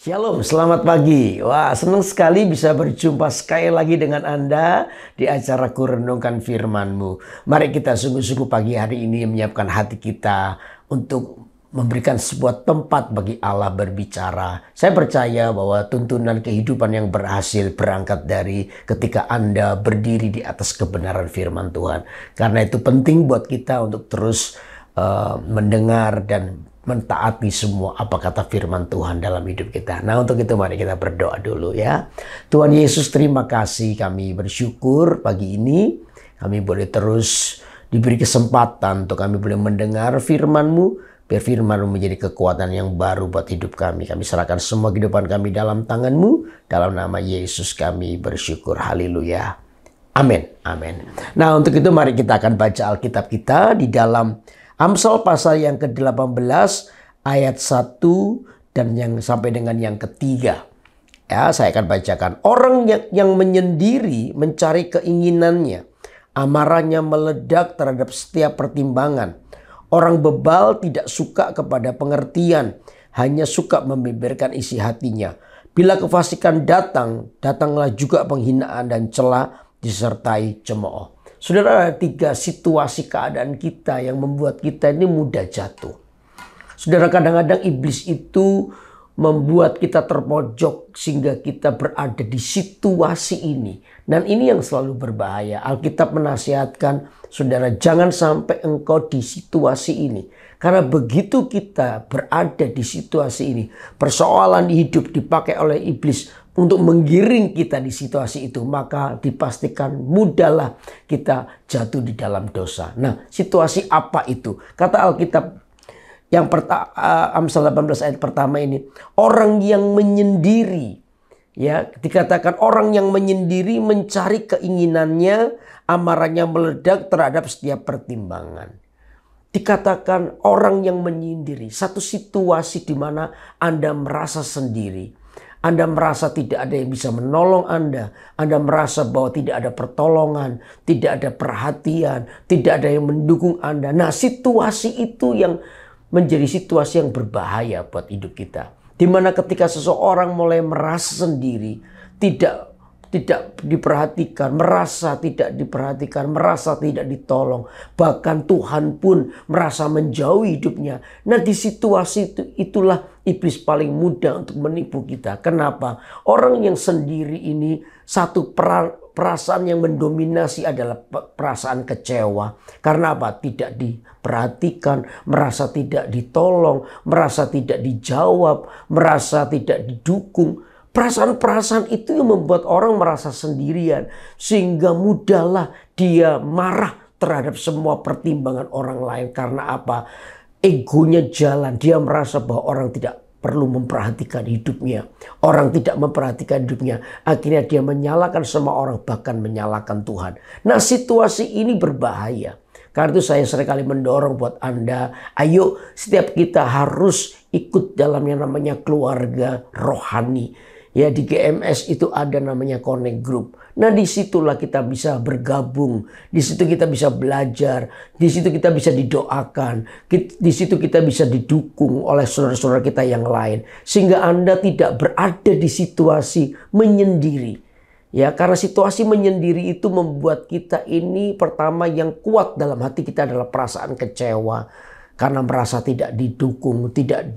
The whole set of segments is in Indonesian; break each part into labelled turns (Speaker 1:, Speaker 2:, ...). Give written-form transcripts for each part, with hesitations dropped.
Speaker 1: Shalom, selamat pagi. Wah, senang sekali bisa berjumpa sekali lagi dengan Anda di acara Kurenungkan Firman-Mu. Mari kita sungguh-sungguh pagi hari ini menyiapkan hati kita untuk memberikan sebuah tempat bagi Allah berbicara. Saya percaya bahwa tuntunan kehidupan yang berhasil berangkat dari ketika Anda berdiri di atas kebenaran firman Tuhan. Karena itu penting buat kita untuk terus mendengar dan mentaati semua apa kata firman Tuhan dalam hidup kita. Nah, untuk itu mari kita berdoa dulu ya. Tuhan Yesus, terima kasih, kami bersyukur pagi ini kami boleh terus diberi kesempatan untuk kami boleh mendengar firman-Mu. Biar firman-Mu menjadi kekuatan yang baru buat hidup kami. Kami serahkan semua kehidupan kami dalam tangan-Mu. Dalam nama Yesus kami bersyukur. Haleluya. Amin. Amin. Nah, untuk itu mari kita akan baca Alkitab kita di dalam Amsal pasal yang ke-18 ayat 1 dan yang sampai dengan yang ketiga. Ya, saya akan bacakan. Orang yang menyendiri mencari keinginannya, amarahnya meledak terhadap setiap pertimbangan. Orang bebal tidak suka kepada pengertian, hanya suka membeberkan isi hatinya. Bila kefasikan datang, datanglah juga penghinaan dan cela disertai cemooh. Saudara, ada 3 situasi keadaan kita yang membuat kita ini mudah jatuh. Saudara, kadang-kadang iblis itu membuat kita terpojok sehingga kita berada di situasi ini. Dan ini yang selalu berbahaya. Alkitab menasihatkan, saudara, jangan sampai engkau di situasi ini. Karena begitu kita berada di situasi ini, persoalan hidup dipakai oleh iblis untuk menggiring kita di situasi itu, maka dipastikan mudahlah kita jatuh di dalam dosa. Nah, situasi apa itu? Kata Alkitab yang Amsal 18 ayat pertama ini, orang yang menyendiri, ya, dikatakan orang yang menyendiri mencari keinginannya, amarahnya meledak terhadap setiap pertimbangan. Dikatakan orang yang menyendiri, satu situasi di mana Anda merasa sendiri. Anda merasa tidak ada yang bisa menolong Anda. Anda merasa bahwa tidak ada pertolongan, tidak ada perhatian, tidak ada yang mendukung Anda. Nah, situasi itu yang menjadi situasi yang berbahaya buat hidup kita. Di mana ketika seseorang mulai merasa sendiri, tidak diperhatikan, merasa tidak diperhatikan, merasa tidak ditolong. Bahkan Tuhan pun merasa menjauhi hidupnya. Nah, di situasi itulah iblis paling mudah untuk menipu kita. Kenapa? Orang yang sendiri ini satu perasaan yang mendominasi adalah perasaan kecewa. Karena apa? Tidak diperhatikan, merasa tidak ditolong, merasa tidak dijawab, merasa tidak didukung. Perasaan-perasaan itu yang membuat orang merasa sendirian. Sehingga mudahlah dia marah terhadap semua pertimbangan orang lain. Karena apa? Egonya jalan. Dia merasa bahwa orang tidak perlu memperhatikan hidupnya. Orang tidak memperhatikan hidupnya. Akhirnya dia menyalahkan semua orang, bahkan menyalahkan Tuhan. Nah, situasi ini berbahaya. Karena itu saya seringkali mendorong buat Anda, ayo setiap kita harus ikut dalam yang namanya keluarga rohani. Ya, di GMS itu ada namanya Connect Group. Nah, disitulah kita bisa bergabung. Di situ kita bisa belajar. Di situ kita bisa didoakan. Di situ kita bisa didukung oleh saudara-saudara kita yang lain. Sehingga Anda tidak berada di situasi menyendiri. Ya, karena situasi menyendiri itu membuat kita ini pertama yang kuat dalam hati kita adalah perasaan kecewa. Karena merasa tidak didukung, tidak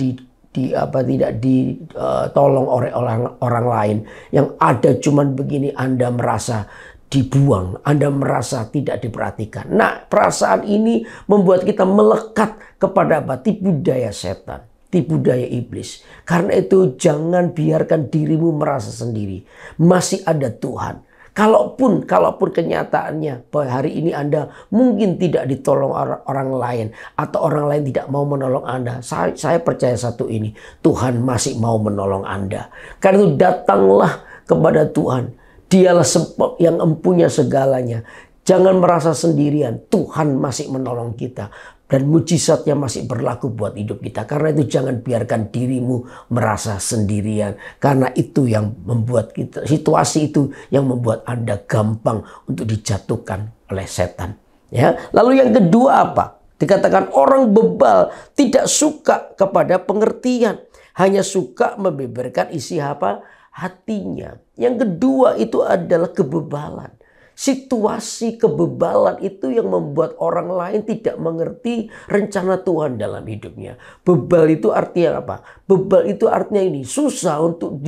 Speaker 1: ditolong oleh orang lain. Yang ada cuman begini, Anda merasa dibuang, Anda merasa tidak diperhatikan. Nah, perasaan ini membuat kita melekat kepada tipu daya setan, tipu daya iblis. Karena itu jangan biarkan dirimu merasa sendiri. Masih ada Tuhan. Kalaupun kenyataannya bahwa hari ini Anda mungkin tidak ditolong orang lain atau orang lain tidak mau menolong Anda, saya percaya satu ini, Tuhan masih mau menolong Anda. Karena itu datanglah kepada Tuhan. Dialah sebab yang empunya segalanya. Jangan merasa sendirian, Tuhan masih menolong kita. Dan mujizatnya masih berlaku buat hidup kita. Karena itu jangan biarkan dirimu merasa sendirian. Karena itu yang membuat kita, situasi itu yang membuat Anda gampang untuk dijatuhkan oleh setan. Ya. Lalu yang kedua apa? Dikatakan orang bebal tidak suka kepada pengertian. Hanya suka membeberkan isi apa? Hatinya. Yang kedua itu adalah kebebalan. Situasi kebebalan itu yang membuat orang lain tidak mengerti rencana Tuhan dalam hidupnya. Bebal itu artinya apa? Bebal itu artinya ini, susah untuk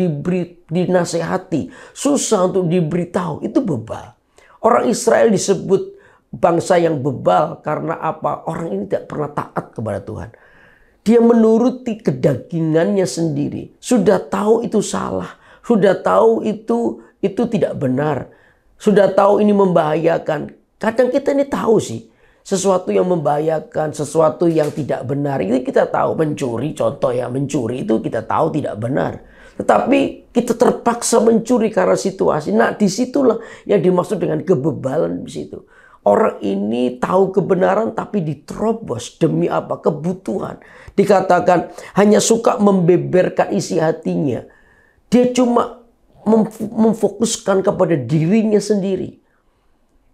Speaker 1: dinasehati, susah untuk diberitahu. Itu bebal. Orang Israel disebut bangsa yang bebal karena apa? Orang ini tidak pernah taat kepada Tuhan. Dia menuruti kedagingannya sendiri. Sudah tahu itu salah, sudah tahu itu tidak benar. Sudah tahu ini membahayakan. Kadang kita ini tahu sih. Sesuatu yang membahayakan, sesuatu yang tidak benar. Ini kita tahu. Mencuri, contoh ya. Mencuri itu kita tahu tidak benar. Tetapi kita terpaksa mencuri karena situasi. Nah, disitulah yang dimaksud dengan kebebalan di situ. Orang ini tahu kebenaran tapi diterobos demi apa? Kebutuhan. Dikatakan hanya suka membeberkan isi hatinya. Dia cuma memfokuskan kepada dirinya sendiri.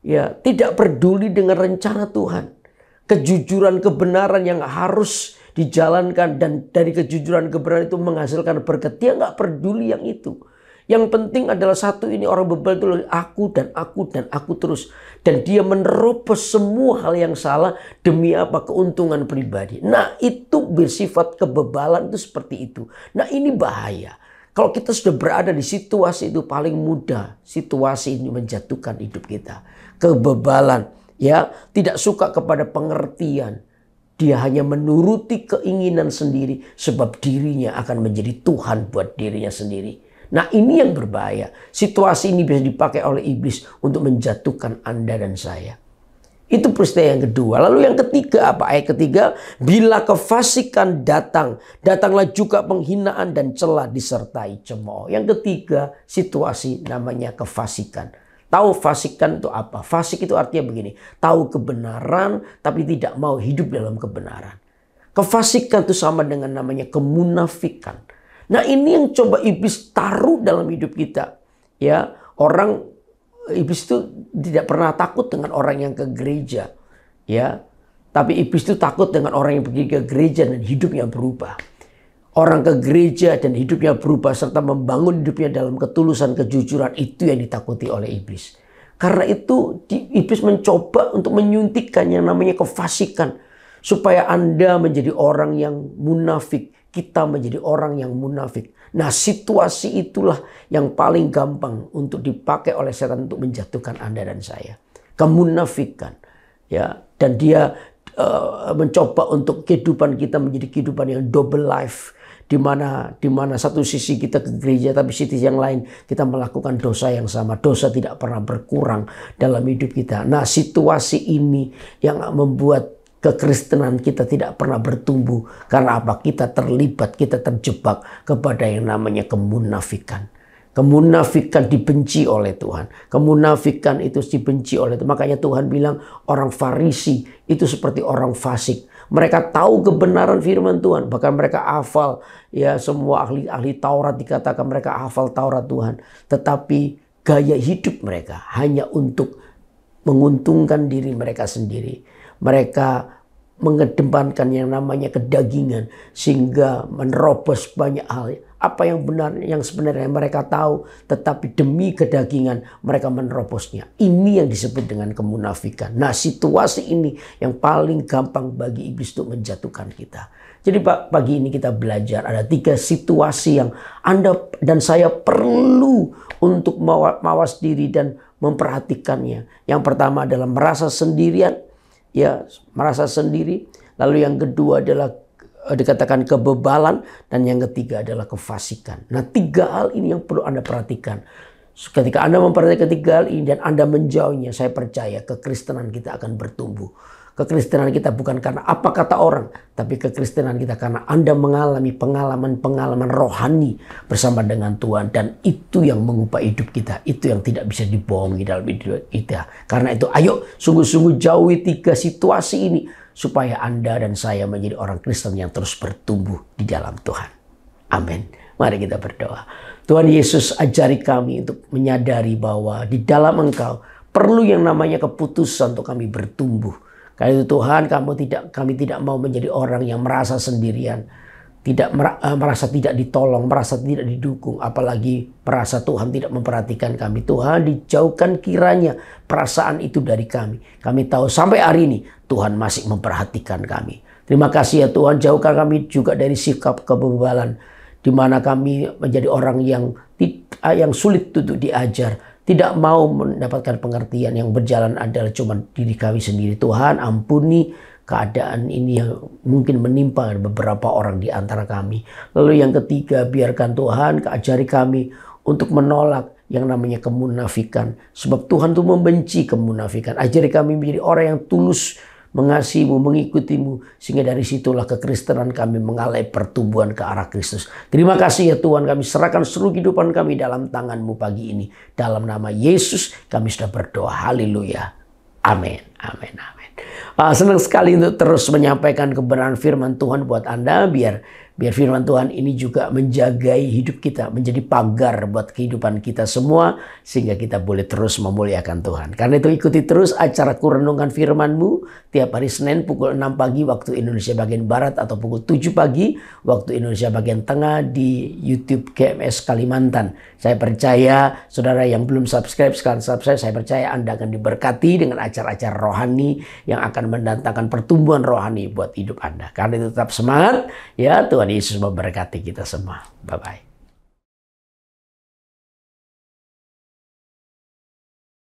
Speaker 1: Ya, tidak peduli dengan rencana Tuhan. Kejujuran kebenaran yang harus dijalankan dan dari kejujuran kebenaran itu menghasilkan berkat. Dia nggak peduli yang itu. Yang penting adalah satu, ini orang bebal itu aku dan aku dan aku terus. Dan dia menerobos semua hal yang salah demi apa? Keuntungan pribadi. Nah, itu bersifat kebebalan itu seperti itu. Nah, ini bahaya. Kalau kita sudah berada di situasi itu, paling mudah situasi ini menjatuhkan hidup kita. Kebebalan, ya, tidak suka kepada pengertian. Dia hanya menuruti keinginan sendiri sebab dirinya akan menjadi Tuhan buat dirinya sendiri. Nah, ini yang berbahaya. Situasi ini bisa dipakai oleh iblis untuk menjatuhkan Anda dan saya. Itu peristiwa yang kedua. Lalu yang ketiga apa? Ayat ketiga, bila kefasikan datang, datanglah juga penghinaan dan celah disertai cemooh. Yang ketiga, situasi namanya kefasikan. Tahu fasikan itu apa? Fasik itu artinya begini, tahu kebenaran tapi tidak mau hidup dalam kebenaran. Kefasikan itu sama dengan namanya kemunafikan. Nah, ini yang coba iblis taruh dalam hidup kita. Ya, iblis itu tidak pernah takut dengan orang yang ke gereja, ya. Tapi iblis itu takut dengan orang yang pergi ke gereja dan hidupnya berubah. Orang ke gereja dan hidupnya berubah serta membangun hidupnya dalam ketulusan, kejujuran, itu yang ditakuti oleh iblis. Karena itu iblis mencoba untuk menyuntikkan yang namanya kefasikan supaya Anda menjadi orang yang munafik, kita menjadi orang yang munafik. Nah, situasi itulah yang paling gampang untuk dipakai oleh setan untuk menjatuhkan Anda dan saya. Kemunafikan, ya, dan dia mencoba untuk kehidupan kita menjadi kehidupan yang double life, di mana satu sisi kita ke gereja tapi sisi yang lain kita melakukan dosa yang sama. Dosa tidak pernah berkurang dalam hidup kita. Nah, situasi ini yang membuat kekristenan kita tidak pernah bertumbuh. Karena apa? Kita terlibat, kita terjebak kepada yang namanya kemunafikan. Kemunafikan dibenci oleh Tuhan. Kemunafikan itu dibenci oleh Tuhan. Makanya Tuhan bilang orang Farisi itu seperti orang fasik. Mereka tahu kebenaran firman Tuhan. Bahkan mereka hafal, ya, semua ahli Taurat dikatakan mereka hafal Taurat Tuhan. Tetapi gaya hidup mereka hanya untuk menguntungkan diri mereka sendiri. Mereka mengedepankan yang namanya kedagingan sehingga menerobos banyak hal. Apa yang benar, yang sebenarnya mereka tahu, tetapi demi kedagingan mereka menerobosnya. Ini yang disebut dengan kemunafikan. Nah, situasi ini yang paling gampang bagi iblis untuk menjatuhkan kita. Jadi pagi ini kita belajar ada 3 situasi yang Anda dan saya perlu untuk mawas diri dan memperhatikannya. Yang pertama adalah merasa sendirian, ya, merasa sendiri. Lalu yang kedua adalah dikatakan kebebalan, dan yang ketiga adalah kefasikan. Nah, 3 hal ini yang perlu Anda perhatikan. Ketika Anda memperhatikan 3 hal ini dan Anda menjauhnya, saya percaya kekristenan kita akan bertumbuh. Kekristenan kita bukan karena apa kata orang, tapi kekristenan kita karena Anda mengalami pengalaman-pengalaman rohani bersama dengan Tuhan, dan itu yang mengubah hidup kita. Itu yang tidak bisa dibohongi dalam hidup kita. Karena itu ayo sungguh-sungguh jauhi 3 situasi ini supaya Anda dan saya menjadi orang Kristen yang terus bertumbuh di dalam Tuhan. Amin. Mari kita berdoa. Tuhan Yesus, ajari kami untuk menyadari bahwa di dalam Engkau perlu yang namanya keputusan untuk kami bertumbuh. Karena itu Tuhan, kami tidak mau menjadi orang yang merasa sendirian. merasa tidak ditolong, merasa tidak didukung, apalagi merasa Tuhan tidak memperhatikan kami. Tuhan, dijauhkan kiranya perasaan itu dari kami. Kami tahu sampai hari ini Tuhan masih memperhatikan kami. Terima kasih ya Tuhan, jauhkan kami juga dari sikap kebebalan, di mana kami menjadi orang yang sulit untuk diajar, tidak mau mendapatkan pengertian. Yang berjalan adalah cuma diri kami sendiri. Tuhan, ampuni keadaan ini yang mungkin menimpa beberapa orang di antara kami. Lalu yang ketiga, biarkan Tuhan ajari kami untuk menolak yang namanya kemunafikan. Sebab Tuhan itu membenci kemunafikan. Ajari kami menjadi orang yang tulus mengasihimu, mengikutimu. Sehingga dari situlah kekristenan kami mengalami pertumbuhan ke arah Kristus. Terima kasih ya Tuhan, kami serahkan seluruh kehidupan kami dalam tangan-Mu pagi ini. Dalam nama Yesus kami sudah berdoa. Haleluya. Amin. Amin. Amin. Senang sekali untuk terus menyampaikan kebenaran firman Tuhan buat Anda. Biar firman Tuhan ini juga menjagai hidup kita, menjadi pagar buat kehidupan kita semua, sehingga kita boleh terus memuliakan Tuhan. Karena itu ikuti terus acara Kurenungan Firman-Mu tiap hari Senin pukul 6 pagi waktu Indonesia bagian Barat atau pukul 7 pagi waktu Indonesia bagian Tengah di YouTube KMS Kalimantan. Saya percaya saudara yang belum subscribe, sekarang subscribe. Saya percaya Anda akan diberkati dengan acara-acara rohani yang akan mendatangkan pertumbuhan rohani buat hidup Anda. Karena itu tetap semangat ya, Tuhan Yesus memberkati kita semua. Bye-bye.